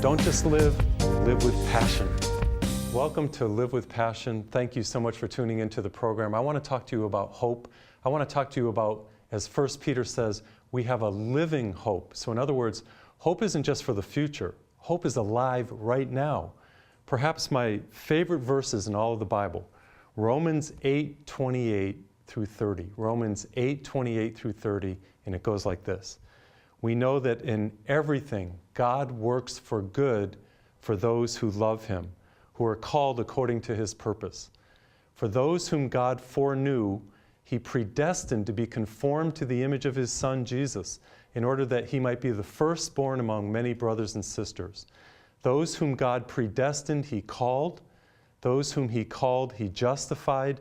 Don't just live, live with passion. Welcome to Live with Passion. Thank you so much for tuning into the program. I want to talk to you about hope. I want to talk to you about, as 1 Peter says, we have a living hope. So in other words, hope isn't just for the future. Hope is alive right now. Perhaps my favorite verses in all of the Bible, Romans 8:28 through 30. Romans 8:28 through 30, and it goes like this. We know that in everything God works for good for those who love Him, who are called according to His purpose. For those whom God foreknew, He predestined to be conformed to the image of His Son, Jesus, in order that He might be the firstborn among many brothers and sisters. Those whom God predestined, He called. Those whom He called, He justified.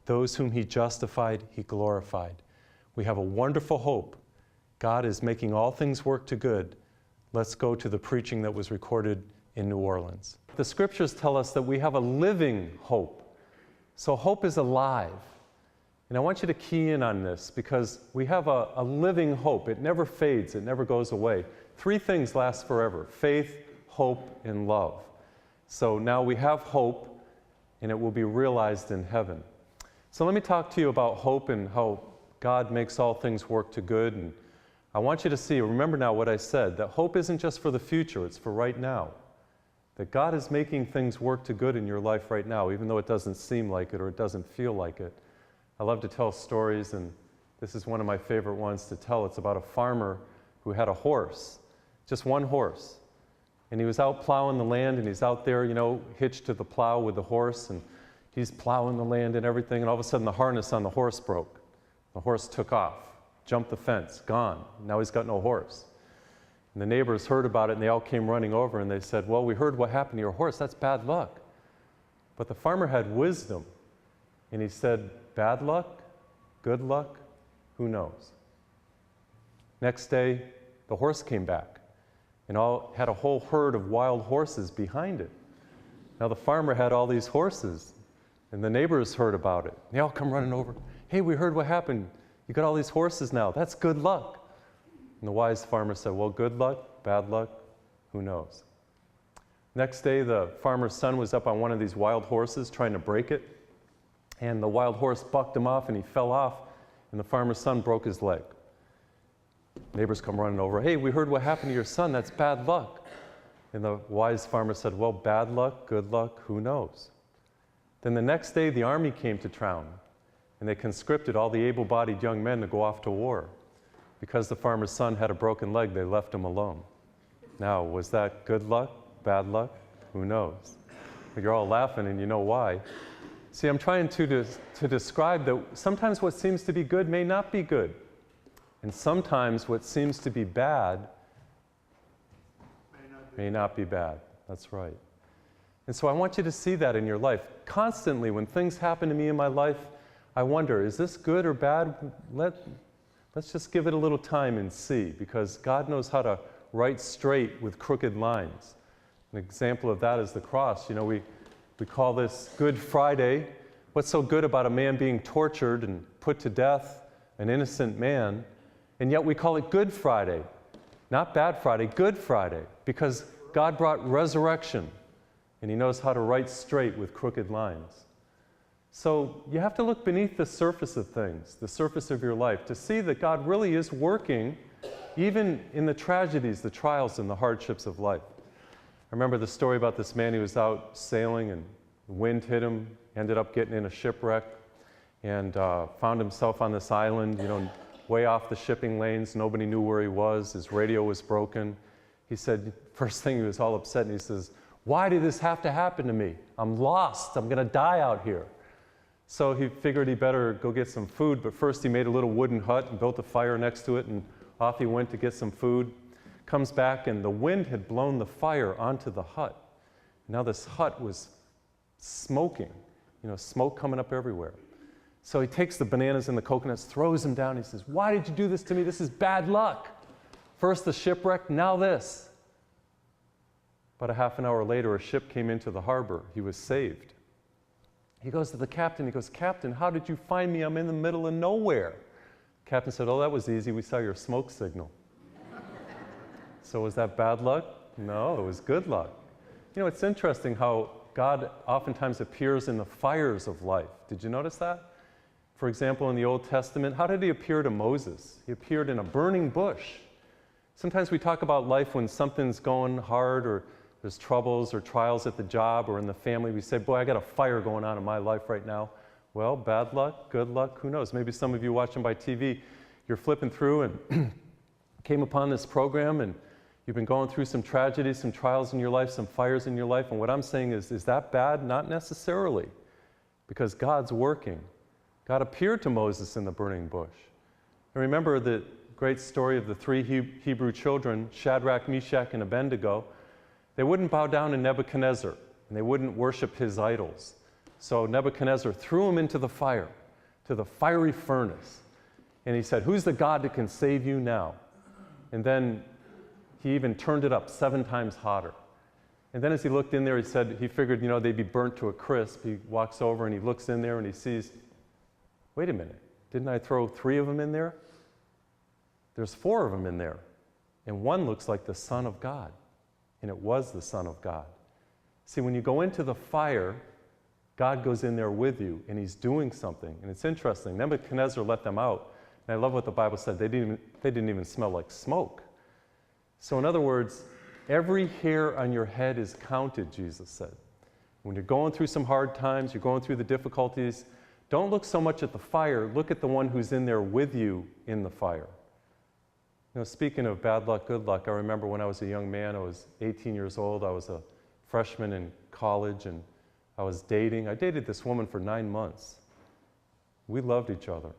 Those whom He justified, He glorified. We have a wonderful hope. God is making all things work to good. Let's go to the preaching that was recorded in New Orleans. The scriptures tell us that we have a living hope. So hope is alive. And I want you to key in on this because we have a living hope. It never fades. It never goes away. Three things last forever: faith, hope, and love. So now we have hope, and it will be realized in heaven. So let me talk to you about hope and how God makes all things work to good. And I want you to see, remember now what I said, that hope isn't just for the future, it's for right now. That God is making things work to good in your life right now, even though it doesn't seem like it or it doesn't feel like it. I love to tell stories, and this is one of my favorite ones to tell. It's about a farmer who had a horse, just one horse. And he was out plowing the land, and he's out there, hitched to the plow with the horse, and he's plowing the land and everything, and all of a sudden the harness on the horse broke. The horse took off, jumped the fence, gone. Now he's got no horse. And the neighbors heard about it, and they all came running over, and they said, well, we heard what happened to your horse. That's bad luck. But the farmer had wisdom, and he said, bad luck, good luck, who knows? Next day, the horse came back, and had a whole herd of wild horses behind it. Now the farmer had all these horses, and the neighbors heard about it. They all come running over. Hey, we heard what happened. You got all these horses now. That's good luck. And the wise farmer said, well, good luck, bad luck, who knows? Next day, the farmer's son was up on one of these wild horses trying to break it. And the wild horse bucked him off, and he fell off, and the farmer's son broke his leg. Neighbors come running over. Hey, we heard what happened to your son. That's bad luck. And the wise farmer said, well, bad luck, good luck, who knows? Then the next day, the army came to town, and they conscripted all the able-bodied young men to go off to war. Because the farmer's son had a broken leg, they left him alone. Now, was that good luck, bad luck? Who knows? But you're all laughing, and you know why. See, I'm trying to describe that sometimes what seems to be good may not be good. And sometimes what seems to be bad may not be bad. That's right. And so I want you to see that in your life. Constantly, when things happen to me in my life, I wonder, is this good or bad? Let's just give it a little time and see, because God knows how to write straight with crooked lines. An example of that is the cross. We call this Good Friday. What's so good about a man being tortured and put to death, an innocent man? And yet we call it Good Friday. Not Bad Friday, Good Friday, because God brought resurrection, and He knows how to write straight with crooked lines. So you have to look beneath the surface of things, the surface of your life, to see that God really is working even in the tragedies, the trials, and the hardships of life. I remember the story about this man who was out sailing, and the wind hit him, ended up getting in a shipwreck, and found himself on this island, way off the shipping lanes. Nobody knew where he was. His radio was broken. He said, first thing, he was all upset, and he says, why did this have to happen to me? I'm lost. I'm going to die out here. So he figured he better go get some food, but first he made a little wooden hut and built a fire next to it, and off he went to get some food. Comes back, and the wind had blown the fire onto the hut. Now this hut was smoking, smoke coming up everywhere. So he takes the bananas and the coconuts, throws them down. He says, why did you do this to me? This is bad luck. First the shipwreck, now this. About a half an hour later, a ship came into the harbor. He was saved. He goes to the captain. He goes, Captain, how did you find me? I'm in the middle of nowhere. Captain said, oh, that was easy. We saw your smoke signal. So was that bad luck? No, it was good luck. You know, it's interesting how God oftentimes appears in the fires of life. Did you notice that? For example, in the Old Testament, how did he appear to Moses? He appeared in a burning bush. Sometimes we talk about life when something's going hard or there's troubles or trials at the job or in the family. We say, boy, I got a fire going on in my life right now. Well, bad luck, good luck, who knows? Maybe some of you watching by TV, you're flipping through and came upon this program and you've been going through some tragedies, some trials in your life, some fires in your life. And what I'm saying is that bad? Not necessarily, because God's working. God appeared to Moses in the burning bush. And remember the great story of the three Hebrew children, Shadrach, Meshach, and Abednego. They wouldn't bow down to Nebuchadnezzar, and they wouldn't worship his idols. So Nebuchadnezzar threw them into the fire, to the fiery furnace. And he said, who's the God that can save you now? And then he even turned it up 7 times hotter. And then as he looked in there, he said, he figured, they'd be burnt to a crisp. He walks over and he looks in there and he sees, wait a minute, didn't I throw 3 of them in there? There's 4 of them in there. And one looks like the Son of God. And it was the Son of God. See, when you go into the fire, God goes in there with you, and he's doing something. And it's interesting. Nebuchadnezzar let them out. And I love what the Bible said. They didn't even smell like smoke. So in other words, every hair on your head is counted, Jesus said. When you're going through some hard times, you're going through the difficulties, don't look so much at the fire. Look at the one who's in there with you in the fire. Speaking of bad luck, good luck, I remember when I was a young man, I was 18 years old, I was a freshman in college, and I was dating. I dated this woman for 9 months. We loved each other.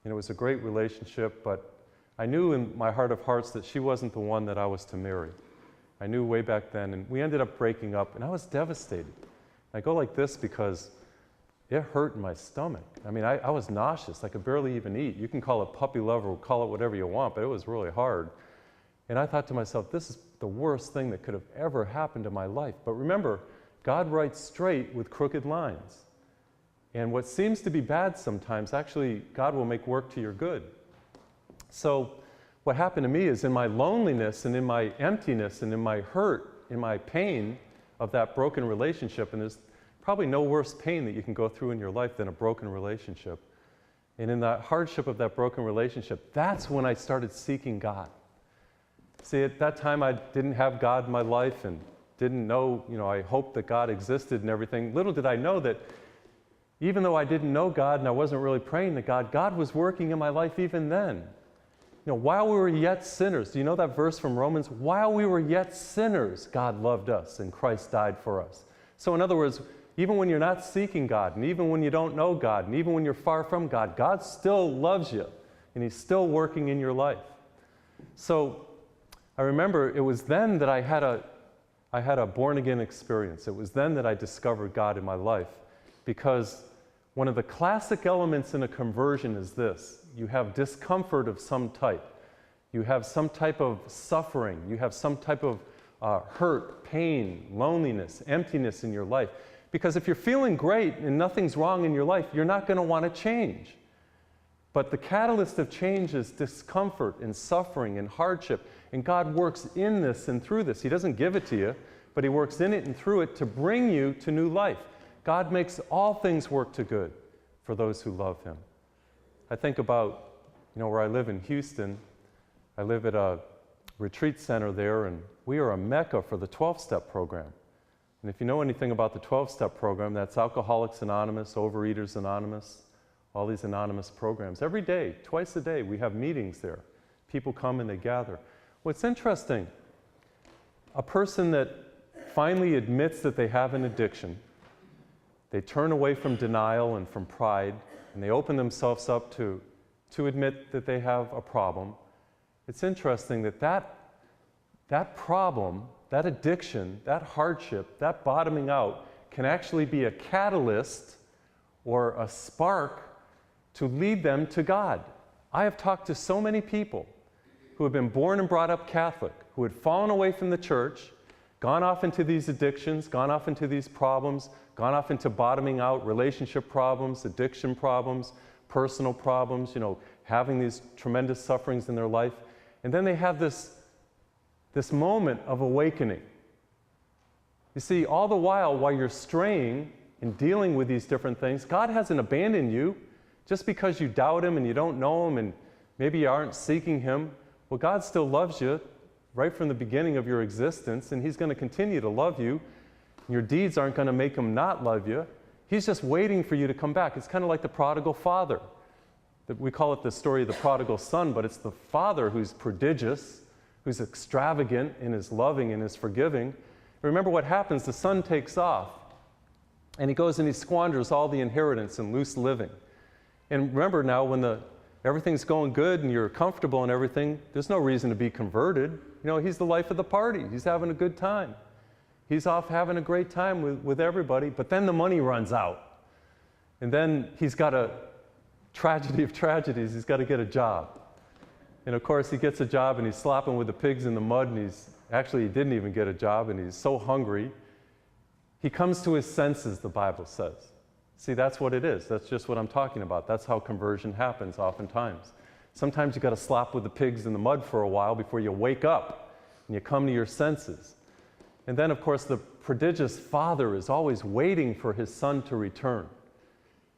And it was a great relationship, but I knew in my heart of hearts that she wasn't the one that I was to marry. I knew way back then, and we ended up breaking up, and I was devastated. I go like this because it hurt in my stomach. I mean, I was nauseous. I could barely even eat. You can call it puppy love or call it whatever you want, but it was really hard. And I thought to myself, this is the worst thing that could have ever happened to my life. But remember, God writes straight with crooked lines. And what seems to be bad sometimes, actually, God will make work to your good. So what happened to me is in my loneliness and in my emptiness and in my hurt, in my pain of that broken relationship, and there's probably no worse pain that you can go through in your life than a broken relationship. And in the hardship of that broken relationship, that's when I started seeking God. See, at that time I didn't have God in my life and didn't know, I hoped that God existed and everything. Little did I know that even though I didn't know God and I wasn't really praying to God, God was working in my life even then. While we were yet sinners, do you know that verse from Romans? While we were yet sinners, God loved us and Christ died for us. So in other words, even when you're not seeking God, and even when you don't know God, and even when you're far from God, God still loves you, and he's still working in your life. So I remember it was then that I had a born-again experience. It was then that I discovered God in my life, because one of the classic elements in a conversion is this. You have discomfort of some type. You have some type of suffering. You have some type of hurt, pain, loneliness, emptiness in your life. Because if you're feeling great and nothing's wrong in your life, you're not going to want to change. But the catalyst of change is discomfort and suffering and hardship. And God works in this and through this. He doesn't give it to you, but he works in it and through it to bring you to new life. God makes all things work to good for those who love him. I think about, where I live in Houston. I live at a retreat center there, and we are a mecca for the 12-step program. And if you know anything about the 12-step program, that's Alcoholics Anonymous, Overeaters Anonymous, all these anonymous programs. Every day, twice a day, we have meetings there. People come and they gather. What's interesting, a person that finally admits that they have an addiction, they turn away from denial and from pride, and they open themselves up to admit that they have a problem. It's interesting that problem, that addiction, that hardship, that bottoming out can actually be a catalyst or a spark to lead them to God. I have talked to so many people who have been born and brought up Catholic, who had fallen away from the church, gone off into these addictions, gone off into these problems, gone off into bottoming out, relationship problems, addiction problems, personal problems, having these tremendous sufferings in their life. And then they have this this moment of awakening. You see, all the while you're straying and dealing with these different things, God hasn't abandoned you just because you doubt Him and you don't know Him and maybe you aren't seeking Him. Well, God still loves you right from the beginning of your existence, and He's going to continue to love you. Your deeds aren't going to make Him not love you. He's just waiting for you to come back. It's kind of like the prodigal father. We call it the story of the prodigal son, but it's the father who's prodigious, who's extravagant in his loving and his forgiving. Remember what happens, the son takes off, and he goes and he squanders all the inheritance in loose living. And remember now, when everything's going good and you're comfortable and everything, there's no reason to be converted. You know, he's the life of the party. He's having a good time. He's off having a great time with everybody, but then the money runs out. And then he's got a tragedy of tragedies. He's got to get a job. And of course, he gets a job and he's slopping with the pigs in the mud, and he didn't even get a job, and he's so hungry. He comes to his senses, the Bible says. See, that's what it is. That's just what I'm talking about. That's how conversion happens oftentimes. Sometimes you got to slop with the pigs in the mud for a while before you wake up and you come to your senses. And then, of course, the prodigious father is always waiting for his son to return.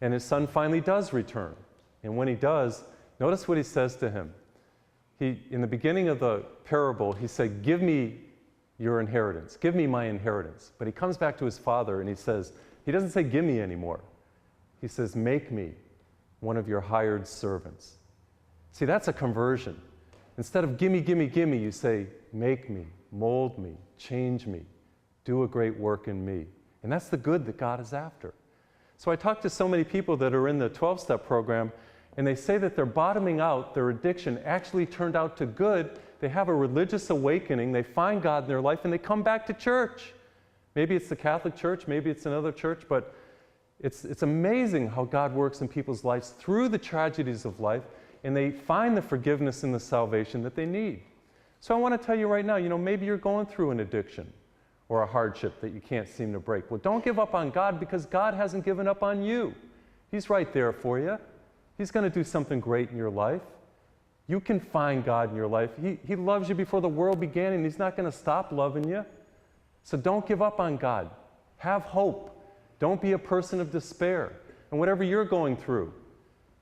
And his son finally does return. And when he does, notice what he says to him. In the beginning of the parable, he said, "Give me your inheritance. Give me my inheritance." But he comes back to his father and he doesn't say, "Give me" anymore. He says, "Make me one of your hired servants." See, that's a conversion. Instead of gimme, gimme, gimme, you say, "Make me, mold me, change me, do a great work in me." And that's the good that God is after. So I talk to so many people that are in the 12-step program, and they say that they're bottoming out, their addiction actually turned out to good. They have a religious awakening, they find God in their life, and they come back to church. Maybe it's the Catholic Church, maybe it's another church, but it's amazing how God works in people's lives through the tragedies of life, and they find the forgiveness and the salvation that they need. So I want to tell you right now, maybe you're going through an addiction or a hardship that you can't seem to break. Well, don't give up on God, because God hasn't given up on you. He's right there for you. He's going to do something great in your life. You can find God in your life. He loves you before the world began, and He's not going to stop loving you. So don't give up on God. Have hope. Don't be a person of despair. And whatever you're going through,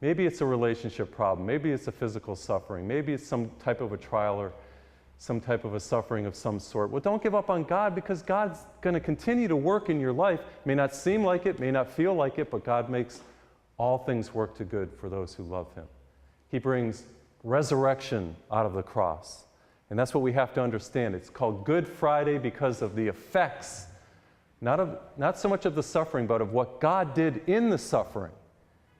maybe it's a relationship problem, maybe it's a physical suffering, maybe it's some type of a trial or some type of a suffering of some sort. Well, don't give up on God, because God's going to continue to work in your life. It may not seem like it, may not feel like it, but God makes all things work to good for those who love Him. He brings resurrection out of the cross. And that's what we have to understand. It's called Good Friday because of the effects, not so much of the suffering, but of what God did in the suffering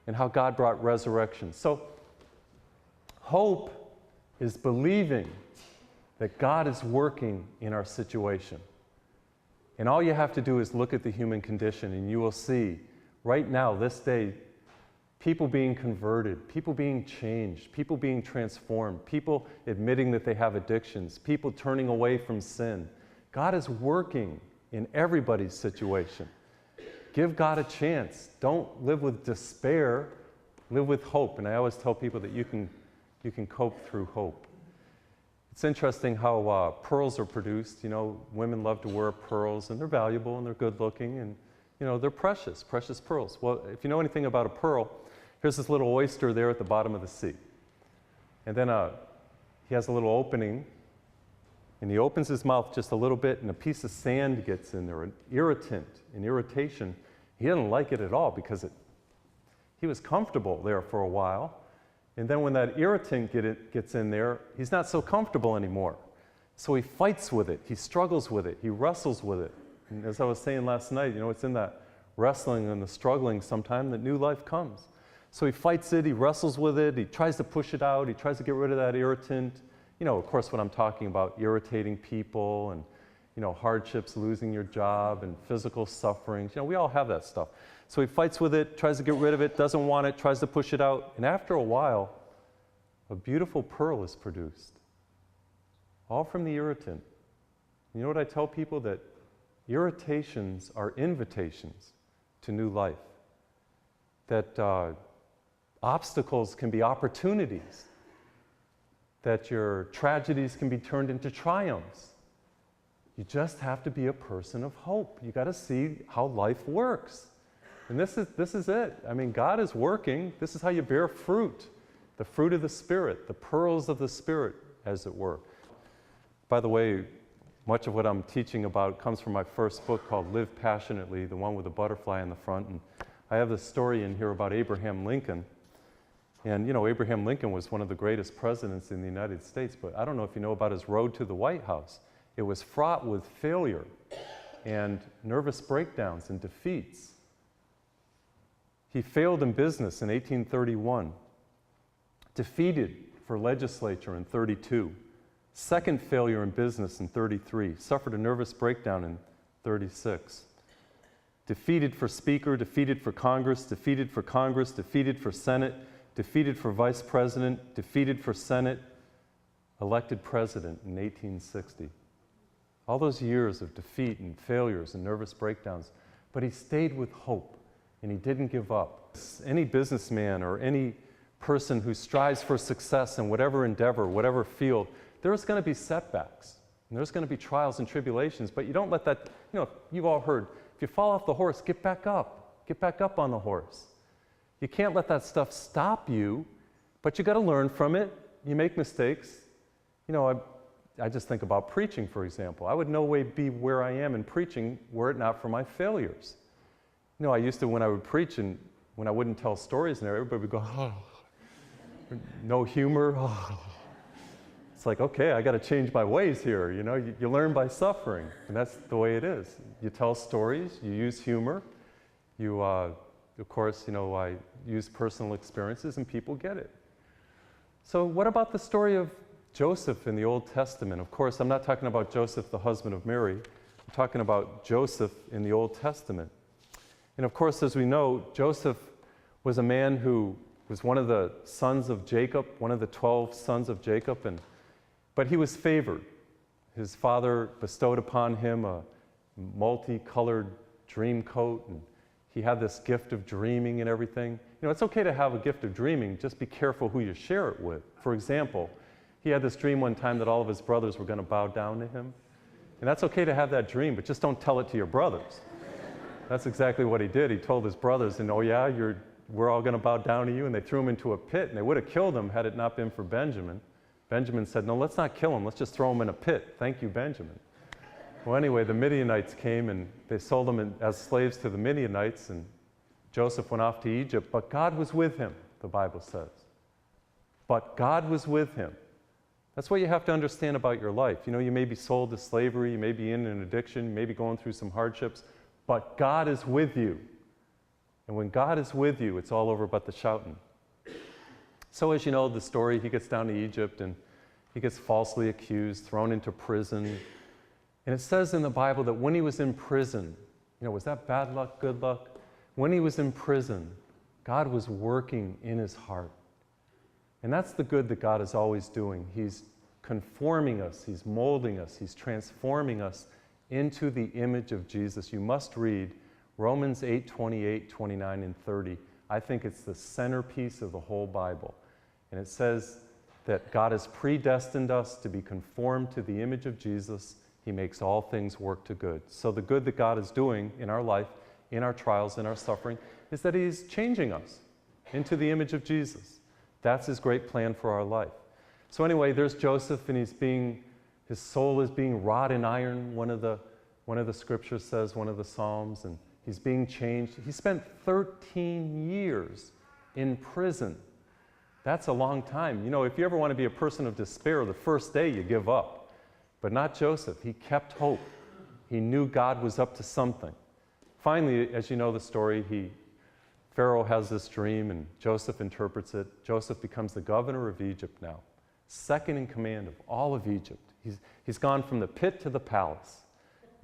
and how God brought resurrection. So hope is believing that God is working in our situation. And all you have to do is look at the human condition, and you will see right now, this day, people being converted, people being changed, people being transformed, people admitting that they have addictions, people turning away from sin. God is working in everybody's situation. Give God a chance. Don't live with despair. Live with hope. And I always tell people that you can cope through hope. It's interesting how pearls are produced. Women love to wear pearls, and they're valuable and they're good looking, and they're precious pearls. Well, if you know anything about a pearl, here's this little oyster there at the bottom of the sea. And then he has a little opening, and he opens his mouth just a little bit, and a piece of sand gets in there, an irritation. He doesn't like it at all, because he was comfortable there for a while. And then when that irritant gets in there, he's not so comfortable anymore. So he fights with it, he struggles with it, he wrestles with it. And as I was saying last night, it's in that wrestling and the struggling sometime that new life comes. So he fights it, he wrestles with it, he tries to push it out, he tries to get rid of that irritant. Of course, what I'm talking about, irritating people and, hardships, losing your job and physical sufferings. We all have that stuff. So he fights with it, tries to get rid of it, doesn't want it, tries to push it out. And after a while, a beautiful pearl is produced, all from the irritant. You know what I tell people? That irritations are invitations to new life. That obstacles can be opportunities. that your tragedies can be turned into triumphs. You just have to be a person of hope. You got to see how life works. And this is it. I mean, God is working. This is how you bear fruit. The fruit of the Spirit, the pearls of the Spirit, as it were. By the way, much of what I'm teaching about comes from my first book called Live Passionately, the one with the butterfly in the front. And I have this story in here about Abraham Lincoln. And, you know, Abraham Lincoln was one of the greatest presidents in the United States, but I don't know if you know about his road to the White House. It was fraught with failure and nervous breakdowns and defeats. He failed in business in 1831, defeated for legislature in 32, second failure in business in 33, suffered a nervous breakdown in 36, defeated for speaker, defeated for Congress, defeated for Congress, defeated for Senate, defeated for vice president, defeated for Senate, elected president in 1860. All those years of defeat and failures and nervous breakdowns, but he stayed with hope and he didn't give up. Any businessman or any person who strives for success in whatever endeavor, whatever field, there's going to be setbacks and there's going to be trials and tribulations, but you don't let that, you know, you've all heard, if you fall off the horse, get back up on the horse. You can't let that stuff stop you, but you got to learn from it. You make mistakes. You know, I just think about preaching, for example. I would no way be where I am in preaching were it not for my failures. You know, I used to, when I would preach and when I wouldn't tell stories and everybody would go, oh, no humor. Oh. It's like, okay, I got to change my ways here. You know, you learn by suffering, and that's the way it is. You tell stories, you use humor, you, of course, you know, I use personal experiences and people get it. So what about the story of Joseph in the Old Testament? Of course, I'm not talking about Joseph, the husband of Mary. I'm talking about Joseph in the Old Testament. And of course, as we know, Joseph was a man who was one of the sons of Jacob, one of the 12 sons of Jacob, but he was favored. His father bestowed upon him a multicolored dream coat, and he had this gift of dreaming and everything. You know, it's okay to have a gift of dreaming, just be careful who you share it with. For example, he had this dream one time that all of his brothers were going to bow down to him. And that's okay to have that dream, but just don't tell it to your brothers. That's exactly what he did. He told his brothers, and oh yeah, we're all going to bow down to you, and they threw him into a pit, and they would have killed him had it not been for Benjamin. Benjamin said, no, let's not kill him, let's just throw him in a pit. Thank you, Benjamin. Well, anyway, the Midianites came, and they sold him as slaves to the Midianites, and Joseph went off to Egypt, but God was with him, the Bible says. But God was with him. That's what you have to understand about your life. You know, you may be sold to slavery, you may be in an addiction, you may be going through some hardships, but God is with you. And when God is with you, it's all over but the shouting. So as you know the story, he gets down to Egypt and he gets falsely accused, thrown into prison. And it says in the Bible that when he was in prison, you know, was that bad luck, good luck? When he was in prison, God was working in his heart. And that's the good that God is always doing. He's conforming us, he's molding us, he's transforming us into the image of Jesus. You must read Romans 8:28, 29, and 30. I think it's the centerpiece of the whole Bible. And it says that God has predestined us to be conformed to the image of Jesus. He makes all things work to good. So the good that God is doing in our life, in our trials, in our suffering, is that he's changing us into the image of Jesus. That's his great plan for our life. So anyway, there's Joseph, and his soul is being wrought in iron, one of the scriptures says, one of the Psalms, and he's being changed. He spent 13 years in prison. That's a long time. You know, if you ever want to be a person of despair, the first day you give up. But not Joseph. He kept hope. He knew God was up to something. Finally, as you know the story, Pharaoh has this dream and Joseph interprets it. Joseph becomes the governor of Egypt now, second in command of all of Egypt. He's gone from the pit to the palace.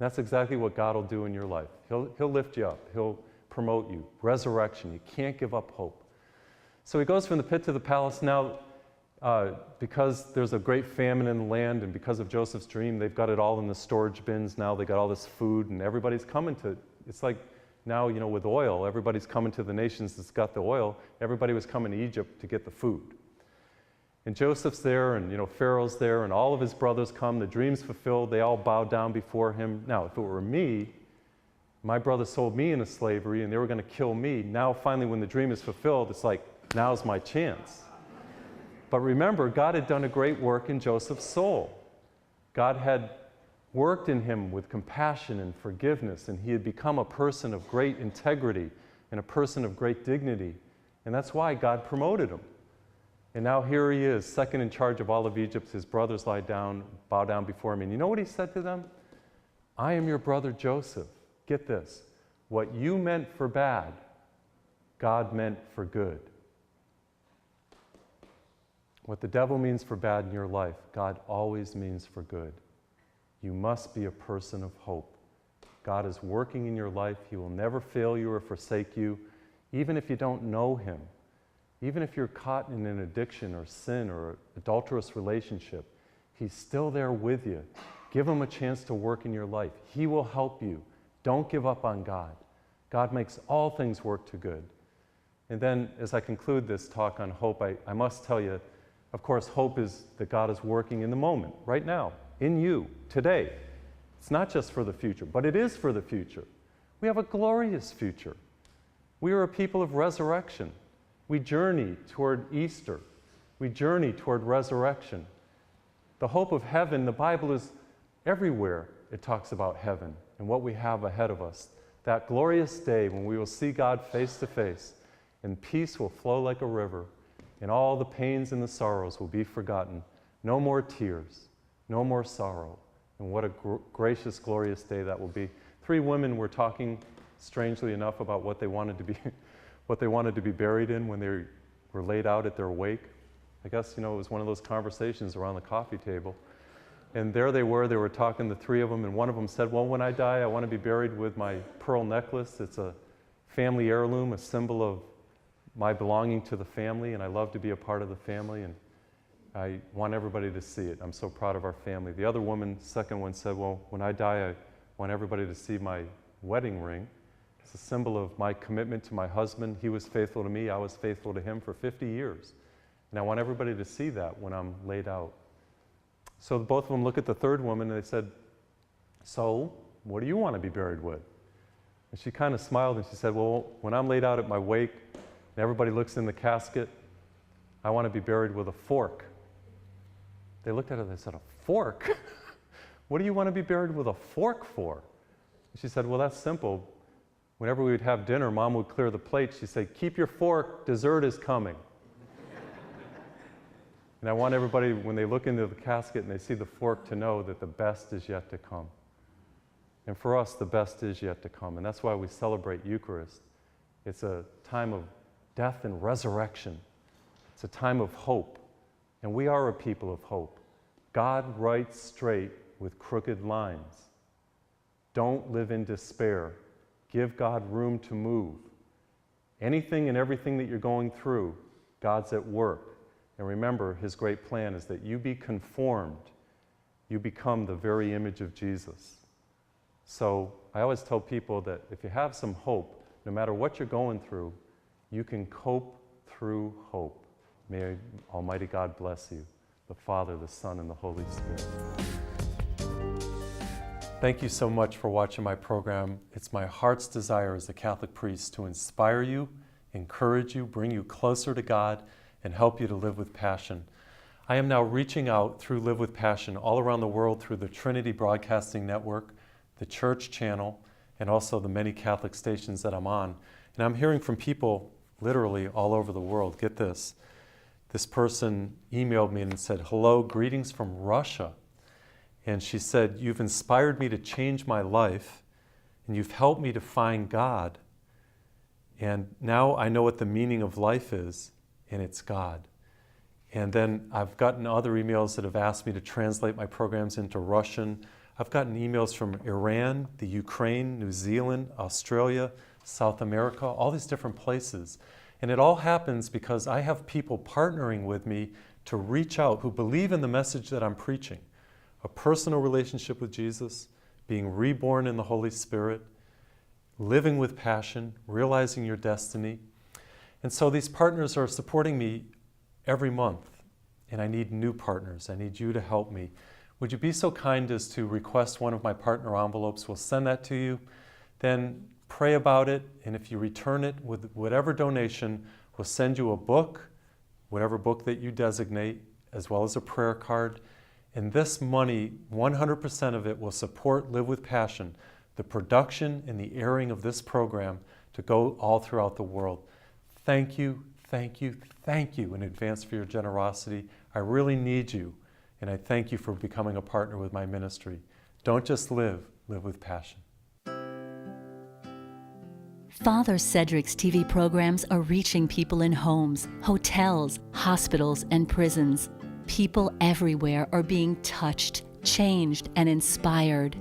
That's exactly what God will do in your life. He'll lift you up. He'll promote you. Resurrection. You can't give up hope. So he goes from the pit to the palace. Now, because there's a great famine in the land and because of Joseph's dream, they've got it all in the storage bins now. They got all this food and everybody's coming to, it's like now, you know, with oil, everybody's coming to the nations that's got the oil. Everybody was coming to Egypt to get the food. And Joseph's there, and Pharaoh's there, and all of his brothers come, the dream's fulfilled, they all bow down before him. Now, if it were me, my brother sold me into slavery, and they were going to kill me. Now, finally, when the dream is fulfilled, it's like, now's my chance. But remember, God had done a great work in Joseph's soul. God had worked in him with compassion and forgiveness, and he had become a person of great integrity and a person of great dignity. And that's why God promoted him. And now here he is, second in charge of all of Egypt. His brothers bow down before him. And you know what he said to them? I am your brother Joseph. Get this. What you meant for bad, God meant for good. What the devil means for bad in your life, God always means for good. You must be a person of hope. God is working in your life. He will never fail you or forsake you, even if you don't know him. Even if you're caught in an addiction or sin or an adulterous relationship, he's still there with you. Give him a chance to work in your life. He will help you. Don't give up on God. God makes all things work to good. And then, as I conclude this talk on hope, I must tell you, of course, hope is that God is working in the moment, right now, in you, today. It's not just for the future, but it is for the future. We have a glorious future. We are a people of resurrection. We journey toward Easter. We journey toward resurrection. The hope of heaven, the Bible is everywhere. It talks about heaven and what we have ahead of us. That glorious day when we will see God face to face, and peace will flow like a river, and all the pains and the sorrows will be forgotten. No more tears, no more sorrow. And what a gracious, glorious day that will be. 3 women were talking, strangely enough, about what they wanted to be buried in when they were laid out at their wake. I guess, it was one of those conversations around the coffee table. And there they were talking, the 3 of them, and one of them said, well, when I die, I want to be buried with my pearl necklace. It's a family heirloom, a symbol of my belonging to the family, and I love to be a part of the family, and I want everybody to see it. I'm so proud of our family. The other woman, second one, said, well, when I die, I want everybody to see my wedding ring. It's a symbol of my commitment to my husband. He was faithful to me. I was faithful to him for 50 years. And I want everybody to see that when I'm laid out. So both of them look at the third woman and they said, so what do you want to be buried with? And she kind of smiled and she said, well, when I'm laid out at my wake and everybody looks in the casket, I want to be buried with a fork. They looked at her and they said, a fork? What do you want to be buried with a fork for? And she said, well, that's simple. Whenever we would have dinner, Mom would clear the plate. She'd say, keep your fork, dessert is coming. And I want everybody, when they look into the casket and they see the fork, to know that the best is yet to come. And for us, the best is yet to come. And that's why we celebrate Eucharist. It's a time of death and resurrection. It's a time of hope. And we are a people of hope. God writes straight with crooked lines. Don't live in despair. Give God room to move. Anything and everything that you're going through, God's at work. And remember, his great plan is that you be conformed. You become the very image of Jesus. So I always tell people that if you have some hope, no matter what you're going through, you can cope through hope. May Almighty God bless you, the Father, the Son, and the Holy Spirit. Thank you so much for watching my program. It's my heart's desire as a Catholic priest to inspire you, encourage you, bring you closer to God, and help you to live with passion. I am now reaching out through Live with Passion all around the world through the Trinity Broadcasting Network, the Church Channel, and also the many Catholic stations that I'm on. And I'm hearing from people literally all over the world. Get this. This person emailed me and said, hello, greetings from Russia. And she said, you've inspired me to change my life, and you've helped me to find God. And now I know what the meaning of life is, and it's God. And then I've gotten other emails that have asked me to translate my programs into Russian. I've gotten emails from Iran, the Ukraine, New Zealand, Australia, South America, all these different places. And it all happens because I have people partnering with me to reach out who believe in the message that I'm preaching. A personal relationship with Jesus, being reborn in the Holy Spirit, living with passion, realizing your destiny. And so these partners are supporting me every month. and I need new partners. I need you to help me. Would you be so kind as to request one of my partner envelopes? We'll send that to you. Then pray about it, and if you return it with whatever donation, we'll send you a book, whatever book that you designate, as well as a prayer card. And this money, 100% of it, will support Live with Passion, the production and the airing of this program to go all throughout the world. Thank you, thank you, thank you in advance for your generosity. I really need you, and I thank you for becoming a partner with my ministry. Don't just live, live with passion. Father Cedric's TV programs are reaching people in homes, hotels, hospitals, and prisons. People everywhere are being touched, changed, and inspired.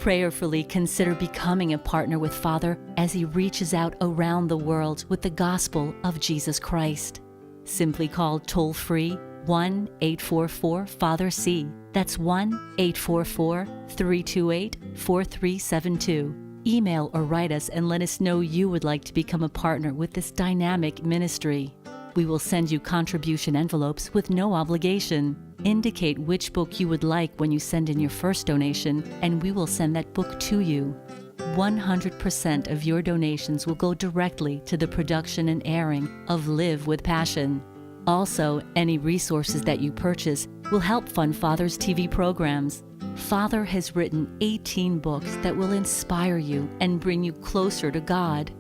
Prayerfully consider becoming a partner with Father as he reaches out around the world with the gospel of Jesus Christ. Simply call toll-free 1-844-FATHER-C. That's 1-844-328-4372. Email or write us and let us know you would like to become a partner with this dynamic ministry. We will send you contribution envelopes with no obligation. Indicate which book you would like when you send in your first donation, and we will send that book to you. 100% of your donations will go directly to the production and airing of Live with Passion. Also, any resources that you purchase will help fund Father's TV programs. Father has written 18 books that will inspire you and bring you closer to God.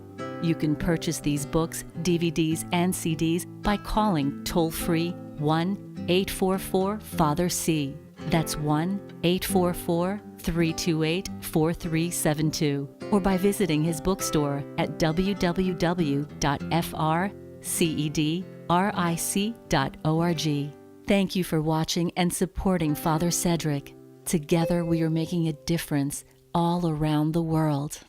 You can purchase these books, DVDs, and CDs by calling toll-free 1-844-FATHER-C. That's 1-844-328-4372. Or by visiting his bookstore at www.frcedric.org. Thank you for watching and supporting Father Cedric. Together we are making a difference all around the world.